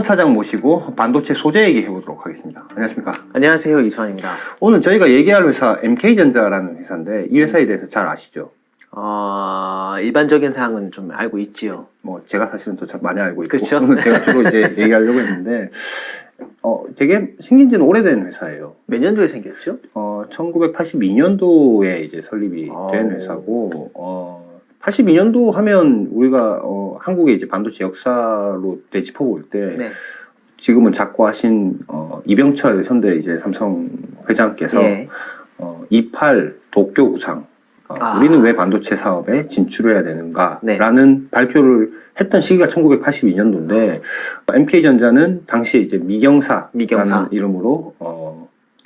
차장 모시고 반도체 소재 얘기 해보도록 하겠습니다. 안녕하십니까? 안녕하세요, 이수환입니다. 오늘 저희가 얘기할 회사 MK전자라는 회사인데 이 회사에 대해서 잘 아시죠? 일반적인 사항은 좀 알고 있지요. 뭐 제가 사실은 또 잘 많이 알고 있고 그렇죠? 제가 주로 이제 얘기하려고 했는데 되게 생긴 지는 오래된 회사예요. 몇 년도에 생겼죠? 1982년도에 이제 설립이 된 회사고 82년도 하면 우리가 한국의 이제 반도체 역사로 되짚어볼 때 네. 지금은 작고하신 이병철 현대 이제 삼성 회장께서 예. 28 도쿄 구상 우리는 왜 반도체 사업에 진출해야 되는가라는 네. 발표를 했던 시기가 1982년도인데 MK전자는 당시에 이제 미경사라는 이름으로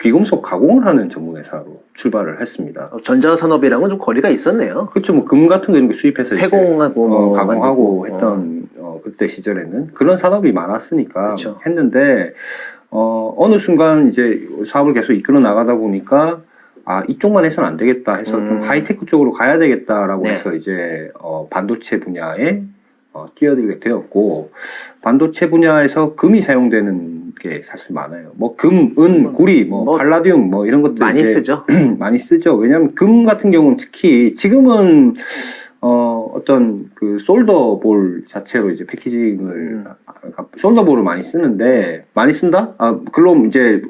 귀금속 가공을 하는 전문회사로 출발을 했습니다. 전자산업이랑은 좀 거리가 있었네요. 그렇죠. 뭐 금 같은 거 이런 거 수입해서 세공하고 가공하고 했던 그때 시절에는 그런 산업이 많았으니까 그쵸. 했는데 어느 순간 이제 사업을 계속 이끌어 나가다 보니까 이쪽만 해서는 안 되겠다 해서 좀 하이테크 쪽으로 가야 되겠다라고 네. 해서 이제 반도체 분야에 뛰어들게 되었고 반도체 분야에서 금이 사용되는 게 사실 많아요. 뭐 금, 은, 구리, 팔라디움 이런 것들 많이 이제 쓰죠. 많이 쓰죠. 왜냐하면 금 같은 경우는 특히 지금은 어떤 그 솔더볼 자체로 이제 패키징을 솔더볼을 많이 쓰는데 많이 쓴다? 그럼 이제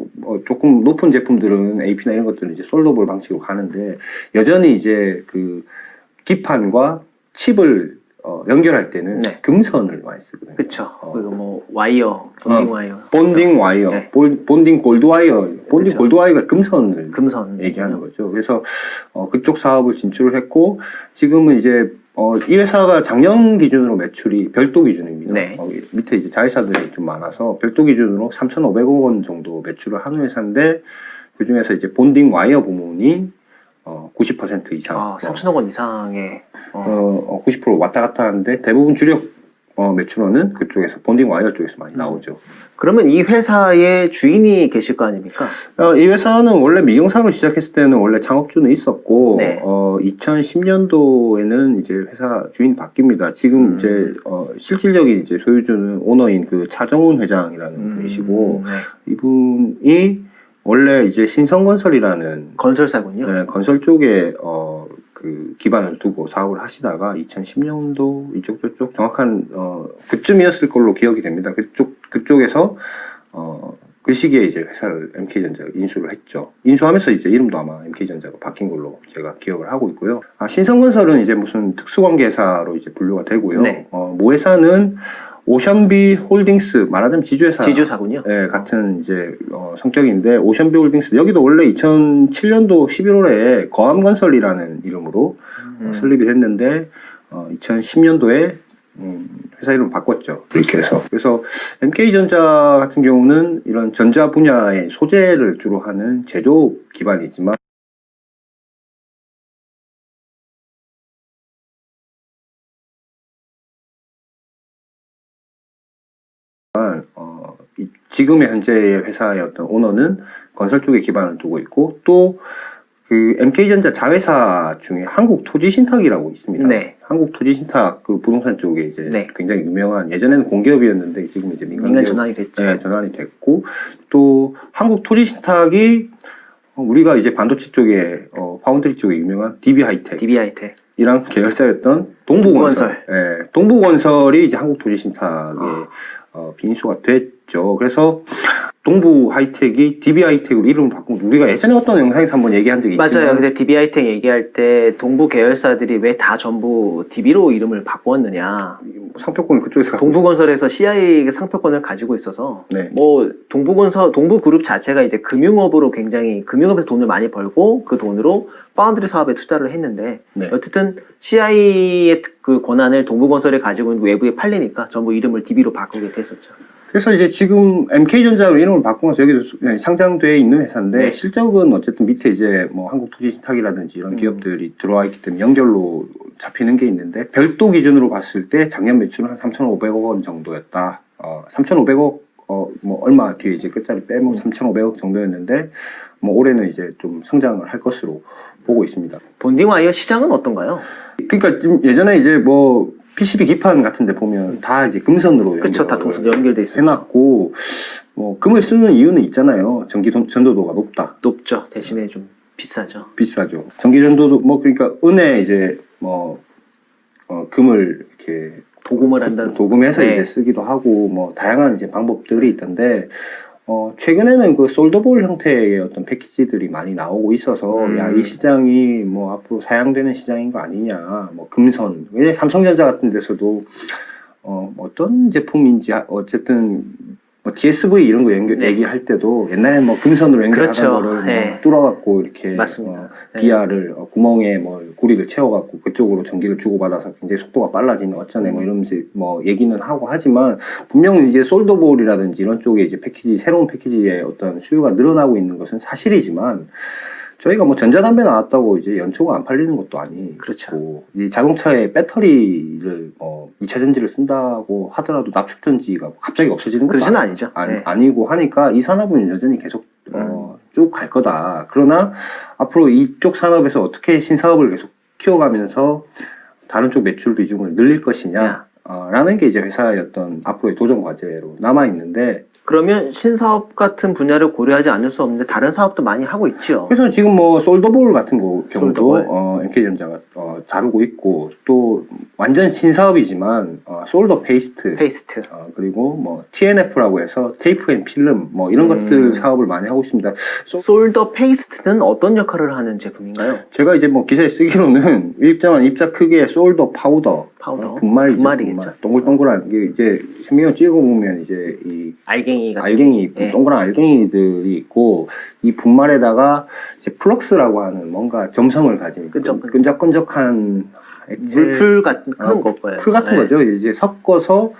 조금 높은 제품들은 AP나 이런 것들은 이제 솔더볼 방식으로 가는데 여전히 이제 그 기판과 칩을 연결할 때는 네. 금선을 많이 쓰거든요. 그렇죠. 그리고 뭐 와이어, 본딩 와이어. 본딩 와이어, 네. 본딩 골드 와이어, 본딩 그쵸. 골드 와이어가 금선 얘기하는 거죠. 그래서 그쪽 사업을 진출을 했고 지금은 이제 이 회사가 작년 기준으로 매출이 별도 기준입니다. 네. 밑에 이제 자회사들이 좀 많아서 별도 기준으로 3,500억 원 정도 매출을 하는 회사인데 그 중에서 이제 본딩 와이어 부문이 90% 이상. 3천억 원 이상의 90% 왔다 갔다 하는데 대부분 주력 매출원은 그쪽에서 본딩 와이어 쪽에서 많이 나오죠. 그러면 이 회사의 주인이 계실 거 아닙니까? 이 회사는 원래 미경사로 시작했을 때는 원래 창업주는 있었고 네. 2010년도에는 이제 회사 주인이 바뀝니다. 지금 이제 실질적인 이제 소유주는 오너인 그 차정훈 회장이라는 분이시고 네. 이분이 원래 이제 신성건설이라는 건설사군요. 네, 건설 쪽에 그 기반을 두고 사업을 하시다가 2010년도 이쪽 저쪽 정확한 그쯤이었을 걸로 기억이 됩니다. 그쪽에서 그 시기에 이제 회사를 MK전자가 인수를 했죠. 인수하면서 이제 이름도 아마 MK전자가 바뀐 걸로 제가 기억을 하고 있고요. 신성건설은 이제 무슨 특수관계사로 이제 분류가 되고요. 네. 모회사는 오션비 홀딩스, 말하자면 지주사군요. 네, 같은 이제 성격인데 오션비 홀딩스 여기도 원래 2007년도 11월에 거암건설이라는 이름으로 설립이 됐는데 2010년도에 회사 이름을 바꿨죠. 이렇게 해서 그래서 MK전자 같은 경우는 이런 전자 분야의 소재를 주로 하는 제조업 기반이지만 지금의 현재의 회사의 어떤 오너는 건설 쪽에 기반을 두고 있고 또 그 MK전자 자회사 중에 한국토지신탁이라고 있습니다. 네. 한국토지신탁 그 부동산 쪽에 이제 네. 굉장히 유명한 예전에는 공기업이었는데 지금 이제 민간 전환이 됐죠. 네, 전환이 됐고 또 한국토지신탁이 우리가 이제 반도체 쪽에 파운드리 쪽에 유명한 DB하이텍 이랑 계열사였던 동부건설. 예, 동부건설이 이제 한국토지신탁의 빈수가 됐죠. 그래서 동부하이텍이 DB하이텍으로 이름을 바꾼 우리가 예전에 어떤 영상에서 한번 얘기한 적이 있지만 맞아요. 근데 DB하이텍 얘기할 때 동부 계열사들이 왜 다 전부 DB로 이름을 바꾸었느냐. 상표권을 그쪽에서 동부건설에서 CI 상표권을 가지고 있어서 네. 뭐 동부그룹 자체가 이제 금융업으로 굉장히 금융업에서 돈을 많이 벌고 그 돈으로 파운드리 사업에 투자를 했는데 네. 어쨌든 CI의 그 권한을 동부건설에 가지고 있는 외부에 팔리니까 전부 이름을 DB로 바꾸게 됐었죠. 그래서 이제 지금 MK전자로 이름을 바꾸면서 여기도 상장되어 있는 회사인데 네. 실적은 어쨌든 밑에 이제 뭐 한국토지신탁이라든지 이런 기업들이 들어와 있기 때문에 연결로 잡히는 게 있는데 별도 기준으로 봤을 때 작년 매출은 한 3,500억 원 정도였다. 3,500억 뭐 얼마 뒤에 이제 끝자리 빼면 3,500억 정도였는데 뭐 올해는 이제 좀 성장을 할 것으로 보고 있습니다. 본딩 와이어 시장은 어떤가요? 그러니까 좀 예전에 이제 뭐 PCB 기판 같은데 보면 다 이제 금선으로 그쵸, 다 연결을 동선 연결돼 있어요. 해놨고 뭐 금을 쓰는 이유는 있잖아요. 전기 전도도가 높죠. 대신에 좀 비싸죠. 비싸죠. 전기 전도도 뭐 그러니까 은에 이제 뭐 금을 이렇게 도금을 한다는 도금해서 네. 이제 쓰기도 하고 뭐 다양한 이제 방법들이 있던데 최근에는 그 솔더볼 형태의 어떤 패키지들이 많이 나오고 있어서 야, 이 시장이 뭐 앞으로 사양되는 시장인 거 아니냐. 뭐 금선. 왜 삼성전자 같은 데서도 어떤 제품인지 어쨌든 뭐 DSV 이런 거 네. 얘기할 때도 옛날에는 뭐 금선으로 연결하던 그렇죠. 거를 네. 뭐 뚫어갖고 이렇게 맞습니다. 네. 비아를 구멍에 뭐 구리를 채워갖고 그쪽으로 전기를 주고받아서 굉장히 속도가 빨라지는 어쩌네 뭐 이러면서 뭐 얘기는 하고 하지만 분명히 이제 솔더볼이라든지 이런 쪽에 이제 패키지 새로운 패키지의 어떤 수요가 늘어나고 있는 것은 사실이지만 저희가 뭐 전자담배 나왔다고 이제 연초가 안 팔리는 것도 아니고 그렇죠. 이 자동차에 배터리를 2차 전지를 쓴다고 하더라도 납축 전지가 갑자기 없어지는 것도 그러진 아니죠. 네. 아니고 하니까 이 산업은 여전히 계속 쭉 갈 거다. 그러나 앞으로 이쪽 산업에서 어떻게 신사업을 계속 키워가면서 다른 쪽 매출 비중을 늘릴 것이냐 라는 게 이제 회사의 어떤 앞으로의 도전 과제로 남아 있는데 그러면 신사업 같은 분야를 고려하지 않을 수 없는데 다른 사업도 많이 하고 있죠. 그래서 지금 뭐 솔더볼 같은 경우도 솔더볼. MK전자가 다루고 있고 또 완전 신사업이지만 솔더 페이스트 그리고 뭐 TNF라고 해서 테이프 앤 필름 뭐 이런 것들 사업을 많이 하고 있습니다. 솔더 페이스트는 어떤 역할을 하는 제품인가요? 제가 이제 뭐 기사에 쓰기로는 일정한 입자 크기의 솔더 파우더 분말이겠죠. 동글동글한 게 이제 현미경 찍어보면 이제 이 알갱이 같은 알갱이 네. 동그란 알갱이들이 있고 이 분말에다가 이제 플럭스라고 하는 뭔가 점성을 가진 끈적끈적한 액체 물풀 같은 그런 거예요. 풀 같은 네. 거죠. 이제 섞어서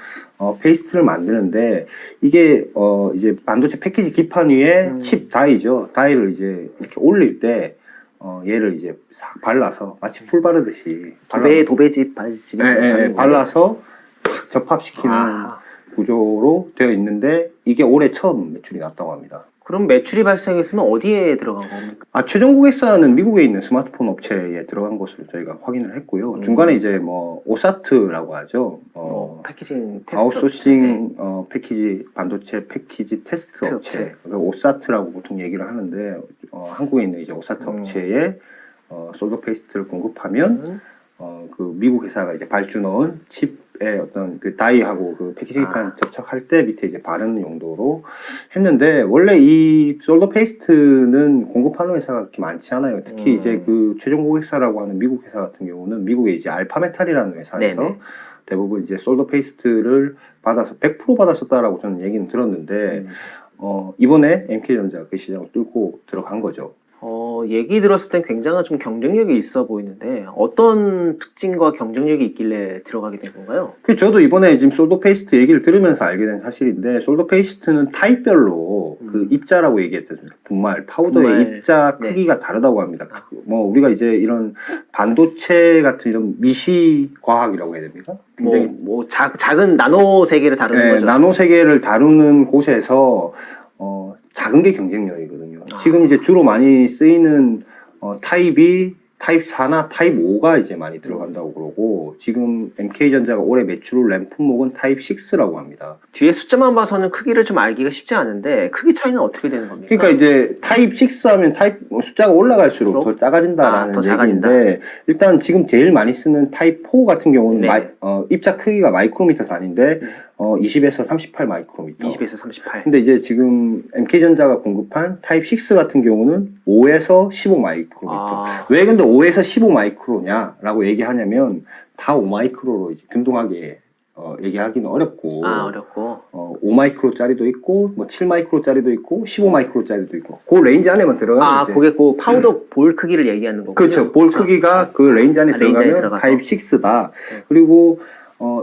페이스트를 만드는데 이게 이제 반도체 패키지 기판 위에 칩 다이죠. 다이를 이제 이렇게 올릴 때 얘를 이제 싹 발라서 마치 풀 바르듯이 도배집 바르듯이 발라서 탁 접합시키는 구조로 되어 있는데 이게 올해 처음 매출이 났다고 합니다. 그럼 매출이 발생했으면 어디에 들어간 겁니까? 최종 고객사는 미국에 있는 스마트폰 업체에 들어간 것으로 저희가 확인을 했고요. 중간에 이제 뭐 오사트라고 하죠. 패키징 테스트 아웃소싱 패키지 반도체 패키지 테스트 업체. 오사트라고 보통 얘기를 하는데 한국에 있는 이제 오사트 업체에 솔더 페이스트를 공급하면 그 미국 회사가 이제 발주 넣은 칩의 어떤 그 다이하고 그 패키지 기판 접착할 때 밑에 이제 바르는 용도로 했는데 원래 이 솔더 페이스트는 공급하는 회사가 그렇게 많지 않아요. 특히 이제 그 최종 고객사라고 하는 미국 회사 같은 경우는 미국의 이제 알파메탈이라는 회사에서 네네. 대부분 이제 솔더 페이스트를 받아서 100% 받았었다라고 저는 얘기는 들었는데 이번에 MK전자가 그 시장을 뚫고 들어간 거죠. 얘기 들었을 땐 굉장한 좀 경쟁력이 있어 보이는데 어떤 특징과 경쟁력이 있길래 들어가게 된 건가요? 저도 이번에 지금 솔더 페이스트 얘기를 들으면서 알게 된 사실인데 솔더 페이스트는 타입별로 그 입자라고 얘기했잖아요. 파우더의 입자 크기가 다르다고 합니다. 뭐 우리가 이제 이런 반도체 같은 이런 미시 과학이라고 해야 됩니까? 굉장히 작은 나노 세계를 다루는 거죠. 나노 세계를 다루는 곳에서 작은 게 경쟁력이거든요. 지금 이제 주로 많이 쓰이는 타입이 타입 4나 타입 5가 이제 많이 들어간다고 그러고 지금 MK전자가 올해 매출을 낸 품목은 타입 6라고 합니다. 뒤에 숫자만 봐서는 크기를 좀 알기가 쉽지 않은데 크기 차이는 어떻게 되는 겁니까? 그러니까 이제 타입 6 하면 숫자가 올라갈수록 더 작아진다라는 더 얘기인데 일단 지금 제일 많이 쓰는 타입 4 같은 경우는 입자 크기가 마이크로미터 단위인데 20에서 38 마이크로미터. 20에서 38. 근데 이제 지금 MK전자가 공급한 타입 6 같은 경우는 5에서 15 마이크로미터. 왜 근데 5에서 15 마이크로냐라고 얘기하냐면 다 5 마이크로로 이제 균등하게 얘기하기는 어렵고. 5 마이크로짜리도 있고, 뭐 7 마이크로짜리도 있고, 15 마이크로짜리도 있고. 그 레인지 안에만 들어가면 그게 그 파우더 볼 크기를 얘기하는 거군요. 그렇죠. 볼 크기가 그 레인지 안에 들어가면 타입 6다. 그리고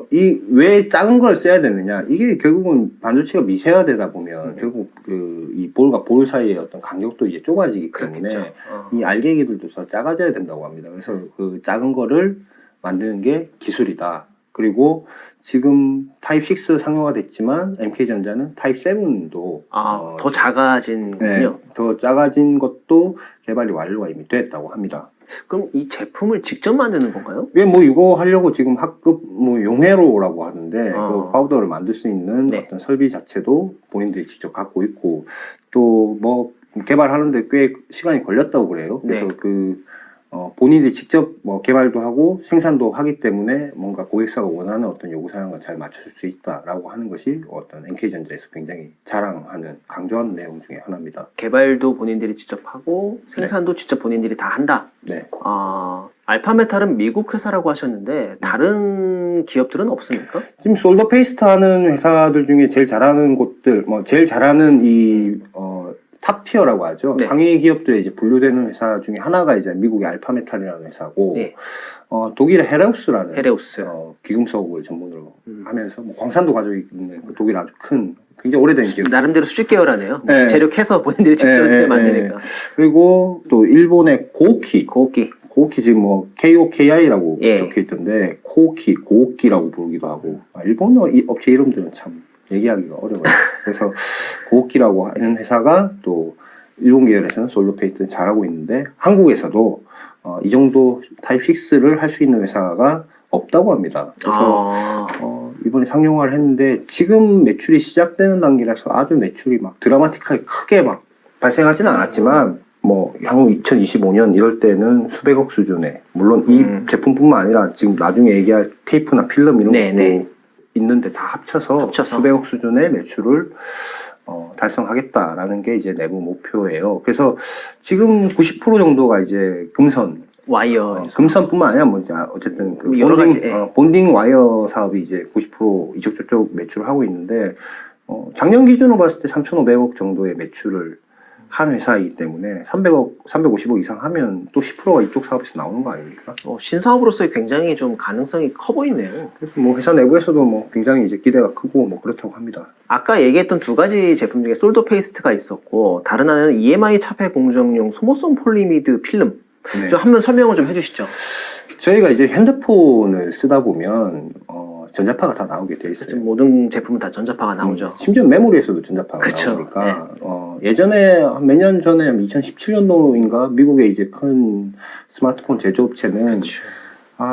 이 왜 작은 걸 써야 되느냐? 이게 결국은 반도체가 미세화되다 보면 결국 이 볼과 볼 사이의 어떤 간격도 이제 좁아지기 때문에 이 알갱이들도 더 작아져야 된다고 합니다. 그래서 그 작은 거를 만드는 게 기술이다. 그리고 지금 타입 6 상용화 됐지만 MK전자는 타입 7도 더 작아진군요. 더 작아진 것도 개발이 완료가 이미 됐다고 합니다. 그럼 이 제품을 직접 만드는 건가요? 왜 뭐 이거 하려고 지금 학급 뭐 용해로라고 하는데 어. 그 파우더를 만들 수 있는 네. 어떤 설비 자체도 본인들이 직접 갖고 있고 또 뭐 개발하는데 꽤 시간이 걸렸다고 그래요. 그래서 네. 본인들이 직접 뭐 개발도 하고 생산도 하기 때문에 뭔가 고객사가 원하는 어떤 요구 사항을 잘 맞춰줄 수 있다라고 하는 것이 어떤 NK전자에서 굉장히 자랑하는 강조하는 내용 중에 하나입니다. 개발도 본인들이 직접 하고 생산도 직접 본인들이 다 한다. 네. 알파메탈은 미국 회사라고 하셨는데 다른 기업들은 없습니까? 지금 솔더 페이스트 하는 회사들 중에 제일 잘하는 곳들, 뭐 제일 잘하는 탑티어라고 하죠. 네. 상위 기업들에 이제 분류되는 회사 중에 하나가 이제 미국의 알파메탈이라는 회사고, 네. 독일의 헤레우스라는 헤레우스. 기금속을 전문으로 하면서 뭐 광산도 가지고 있는 그 독일 아주 큰 굉장히 오래된 기업. 나름대로 수직 계열하네요. 네. 재료 캐서 본인들이 직접 만드니까. 그리고 또 일본의 고키. 고기. 고키 지금 뭐 KOKI라고 예. 적혀 있던데 고키라고 부르기도 하고 일본어 업체 이름들은 참 얘기하기가 어려워요. 그래서 고키라고 하는 회사가 또 일본 계열에서는 솔더 페이스트를 잘하고 있는데 한국에서도 이 정도 타입 6를 할 수 있는 회사가 없다고 합니다. 그래서 이번에 상용화를 했는데 지금 매출이 시작되는 단계라서 아주 매출이 막 드라마틱하게 크게 막 발생하지는 않았지만 뭐 향후 2025년 이럴 때는 수백억 수준의 물론 이 제품뿐만 아니라 지금 나중에 얘기할 테이프나 필름 이런 것도 있는데 다 합쳐서 수백억 수준의 매출을 달성하겠다라는 게 이제 내부 목표예요. 그래서 지금 90% 정도가 이제 금선 와이어. 금선뿐만 아니라 뭐 어쨌든 그 여러 가지, 본딩 와이어 사업이 이제 90% 이쪽 저쪽 매출을 하고 있는데 작년 기준으로 봤을 때 3,500억 정도의 매출을 한 회사이기 때문에 350억 이상 하면 또 10%가 이쪽 사업에서 나오는 거 아닙니까? 신사업으로서 굉장히 좀 가능성이 커 보이네요. 그래서 뭐 회사 내부에서도 뭐 굉장히 이제 기대가 크고 뭐 그렇다고 합니다. 아까 얘기했던 두 가지 제품 중에 솔더 페이스트가 있었고 다른 하나는 EMI 차폐 공정용 소모성 폴리미드 필름. 네. 좀 한번 설명을 좀 해주시죠. 저희가 이제 핸드폰을 쓰다 보면 전자파가 다 나오게 돼 있어요. 모든 제품은 다 전자파가 나오죠. 심지어 메모리에서도 전자파가 그쵸. 나오니까 예전에 몇 년 전에 2017년도인가 미국의 이제 큰 스마트폰 제조업체는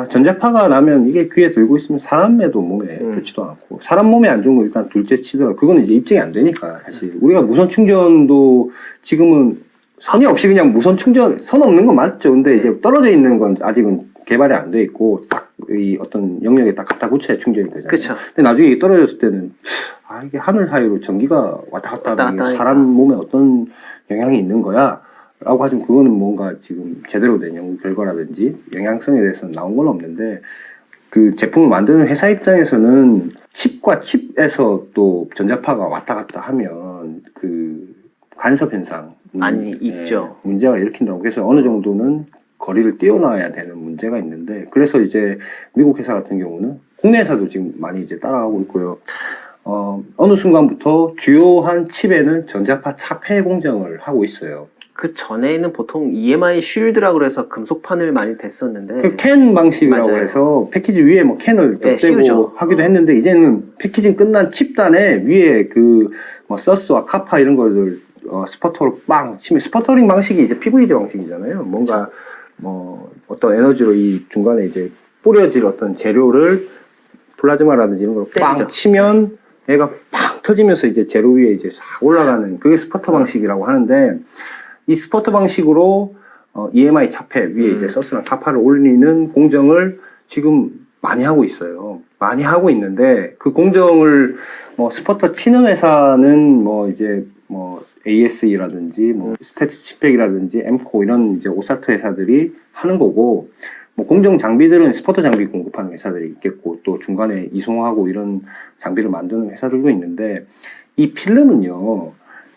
전자파가 나면 이게 귀에 들고 있으면 사람에도 몸에 좋지도 않고 사람 몸에 안 좋은 거 일단 둘째 치더라도 그건 이제 입증이 안 되니까 사실 우리가 무선 충전도 지금은 선이 없이 그냥 무선 충전 선 없는 건 맞죠. 근데 이제 떨어져 있는 건 아직은 개발이 안 돼 있고 딱 이 어떤 영역에 딱 갖다 붙여야 충전이 되잖아요. 그쵸. 근데 나중에 이게 떨어졌을 때는 이게 하늘 사이로 전기가 왔다 갔다 하는 게 사람 몸에 어떤 영향이 있는 거야? 라고 하지만 그거는 뭔가 지금 제대로 된 연구 결과라든지 영향성에 대해서는 나온 건 없는데 그 제품을 만드는 회사 입장에서는 칩과 칩에서 또 전자파가 왔다 갔다 하면 그 간섭 현상 있죠. 문제가 일으킨다고. 그래서 어느 정도는 거리를 띄워놔야 되는 문제가 있는데 그래서 이제 미국 회사 같은 경우는 국내 회사도 지금 많이 이제 따라가고 있고요. 어느 순간부터 주요한 칩에는 전자파 차폐 공정을 하고 있어요. 그 전에는 보통 EMI 쉴드라고 그래서 금속판을 많이 댔었는데 그 캔 방식이라고 맞아요. 해서 패키지 위에 뭐 캔을 덧대고 하기도 했는데 이제는 패키징 끝난 칩단에 위에 그 뭐 서스와 카파 이런 것들 스퍼터로 빵 치면 스퍼터링 방식이 이제 PVD 방식이잖아요. 뭔가 뭐 어떤 에너지로 이 중간에 이제 뿌려질 어떤 재료를 플라즈마라든지 이런 걸 빵 치면 얘가 팡 터지면서 이제 재료 위에 이제 싹 올라가는 그게 스퍼터 방식이라고 하는데 이 스퍼터 방식으로 EMI 차폐 위에 이제 서스랑 카파를 올리는 공정을 지금 많이 하고 있어요. 많이 하고 있는데 그 공정을 뭐 스퍼터 치는 회사는 뭐 이제 뭐 ASE라든지 뭐 스태트 치팩이라든지 엠코 이런 이제 오사트 회사들이 하는 거고 뭐 공정 장비들은 스퍼터 장비 공급하는 회사들이 있겠고 또 중간에 이송하고 이런 장비를 만드는 회사들도 있는데 이 필름은요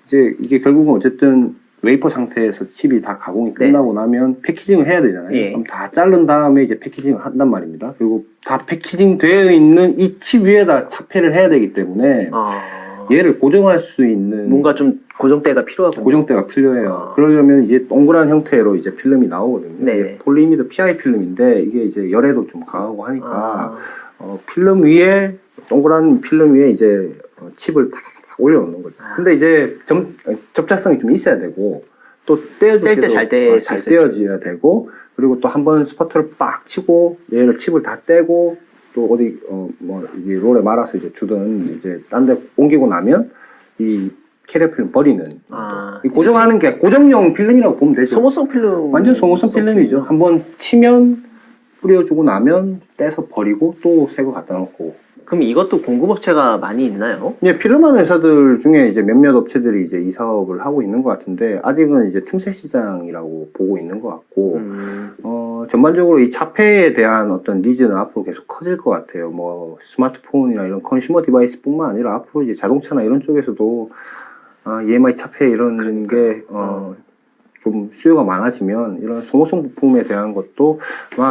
이제 이게 결국은 어쨌든 웨이퍼 상태에서 칩이 다 가공이 끝나고 나면 패키징을 해야 되잖아요. 그럼 다 자른 다음에 이제 패키징을 한단 말입니다. 그리고 다 패키징 되어 있는 이 칩 위에다 차폐를 해야 되기 때문에 얘를 고정할 수 있는 뭔가 좀 고정대가 필요하고 고정대가 필요해요. 그러려면 이제 동그란 형태로 이제 필름이 나오거든요. 이게 폴리미드 PI 필름인데 이게 이제 열에도 좀 강하고 하니까 필름 위에 동그란 필름 위에 이제 칩을 탁 올려놓는 거죠. 근데 이제 접착성이 좀 있어야 되고 또 떼어줄 뗄 때 때도 잘 떼- 잘 잘 떼어줘야 되고, 그리고 또 한 번 스퍼터를 빡 치고 얘를 칩을 다 떼고 또 어디 뭐 이 롤에 말아서 이제 주든 이제 딴 데 옮기고 나면 이 캐리어 필름 버리는 아, 이 고정하는 게 고정용 필름이라고 보면 되죠. 소모성 필름. 완전 소모성 필름이죠. 한번 치면 뿌려주고 나면 떼서 버리고 또 새 거 갖다 놓고. 그럼 이것도 공급업체가 많이 있나요? 예, 필름하는 회사들 중에 이제 몇몇 업체들이 이제 이 사업을 하고 있는 것 같은데 아직은 이제 틈새 시장이라고 보고 있는 것 같고 전반적으로 이 자폐에 대한 어떤 니즈는 앞으로 계속 커질 것 같아요. 뭐 스마트폰이나 이런 컨슈머 디바이스뿐만 아니라 앞으로 이제 자동차나 이런 쪽에서도 EMI 자폐 이런 게 좀 수요가 많아지면 이런 소모성 부품에 대한 것도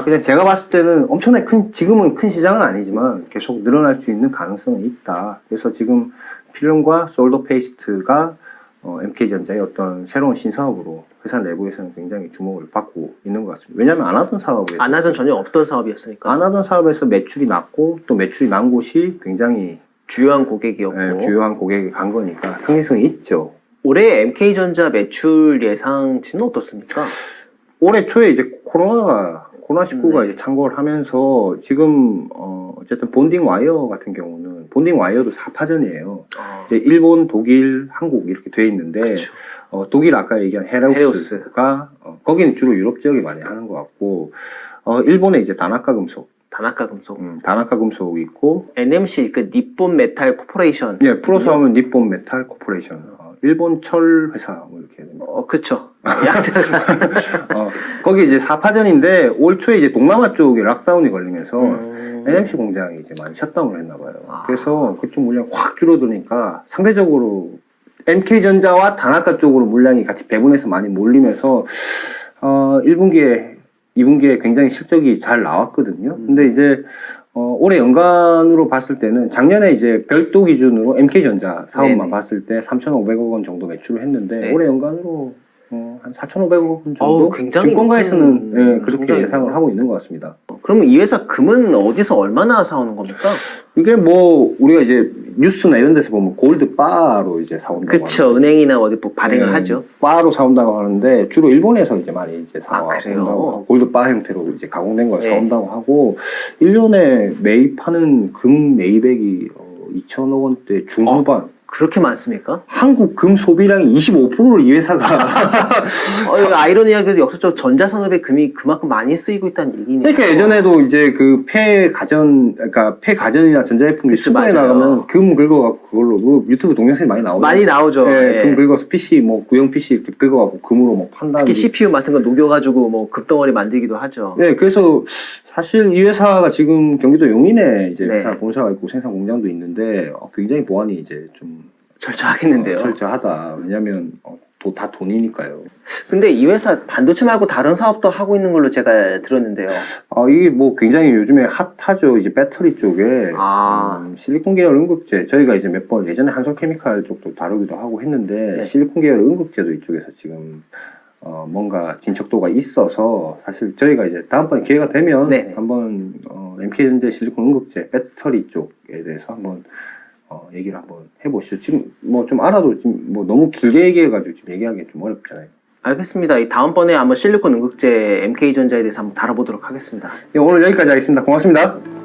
그냥 제가 봤을 때는 엄청나게 지금은 큰 시장은 아니지만 계속 늘어날 수 있는 가능성이 있다. 그래서 지금 필름과 솔더 페이스트가 MK전자의 어떤 새로운 신사업으로 회사 내부에서는 굉장히 주목을 받고 있는 것 같습니다. 왜냐하면 안 하던 사업에 안 하던 전혀 없던 사업이었으니까. 안 하던 사업에서 매출이 났고 또 매출이 난 곳이 굉장히 주요한 고객이었고. 주요한 고객이 간 거니까 상징성이 있죠. 올해 MK전자 매출 예상치는 어떻습니까? 올해 초에 이제 코로나19가 이제 창궐 하면서 지금 어쨌든 본딩 와이어 같은 경우는 본딩 와이어도 4파전이에요. 이제 일본, 독일, 한국 이렇게 돼 있는데 그쵸. 독일 아까 얘기한 헤라우스가 거기는 주로 유럽 지역이 많이 하는 것 같고 일본에 이제 다나카 금속, 다나카 금속. 다나카 금속이 있고 NMC 그 니폰 메탈 코퍼레이션. 예, 풀어서 하면 니폰 메탈 코퍼레이션, 일본 철 회사 뭐 이렇게 해야 됩니다. 그쵸. 거기 이제 4파전인데 올 초에 이제 동남아 쪽에 락다운이 걸리면서 NMC 공장이 이제 많이 셧다운을 했나 봐요. 그래서 그쪽 물량 확 줄어드니까 상대적으로 MK전자와 다나카 쪽으로 물량이 같이 배분해서 많이 몰리면서 1분기에 2분기에 굉장히 실적이 잘 나왔거든요. 근데 이제 올해 연간으로 봤을 때는 작년에 이제 별도 기준으로 MK전자 사업만 네네. 봤을 때 3,500억 원 정도 매출을 했는데 네. 올해 연간으로 한 4,500억 원 정도 어우, 굉장히 증권가에서는 큰 그렇게 성장이네요. 예상을 하고 있는 것 같습니다. 그러면 이 회사 금은 어디서 얼마나 사오는 겁니까? 이게 뭐 우리가 이제 뉴스나 이런 데서 보면 골드 바로 이제 사온다고 그쵸. 은행이나 어디 뭐 발행을 하죠. 바로 사온다고 하는데 주로 일본에서 이제 많이 이제 그래요? 사온다고 하고 골드 바 형태로 이제 가공된 걸 네. 사온다고 하고 1년에 매입하는 금 매입액이 2천억 원대 중후반. 그렇게 많습니까? 한국 금 소비량이 25%를 이 회사가 이거 아이러니하게도 역사적으로 전자산업에 금이 그만큼 많이 쓰이고 있다는 얘기니까. 그러니까 예전에도 이제 그 그러니까 폐가전이나 전자제품이 그치, 수거해 맞아요. 나가면 금 긁어갖고 그걸로 그 유튜브 동영상이 많이 나오죠. 많이 나오죠. 예, 예. 금 긁어서 PC 뭐 구형 PC 이렇게 긁어갖고 금으로 뭐 판다는. 특히 CPU 같은 거 녹여가지고 뭐 급덩어리 만들기도 하죠. 예, 그래서 사실 이 회사가 지금 경기도 용인에 이제 네. 회사 본사가 있고 생산 공장도 있는데 굉장히 보안이 이제 좀 철저하겠는데요. 철저하다. 왜냐하면 다 돈이니까요. 근데 이 회사 반도체 말고 다른 사업도 하고 있는 걸로 제가 들었는데요. 이게 뭐 굉장히 요즘에 핫하죠. 이제 배터리 쪽에 실리콘 계열 응급제 저희가 이제 몇 번 예전에 한솔케미칼 쪽도 다루기도 하고 했는데 네. 실리콘 계열 응급제도 이쪽에서 지금 뭔가 진척도가 있어서 사실 저희가 이제 다음번에 기회가 되면 네네. 한번 MK전자 실리콘 응급제 배터리 쪽에 대해서 한번 얘기를 한번 해보시죠. 지금 뭐 좀 알아도 지금 뭐 너무 길게 얘기해가지고 지금 얘기하기 좀 어렵잖아요. 알겠습니다. 다음번에 한번 실리콘 응급제 MK전자에 대해서 한번 다뤄보도록 하겠습니다. 오늘 여기까지 하겠습니다. 고맙습니다.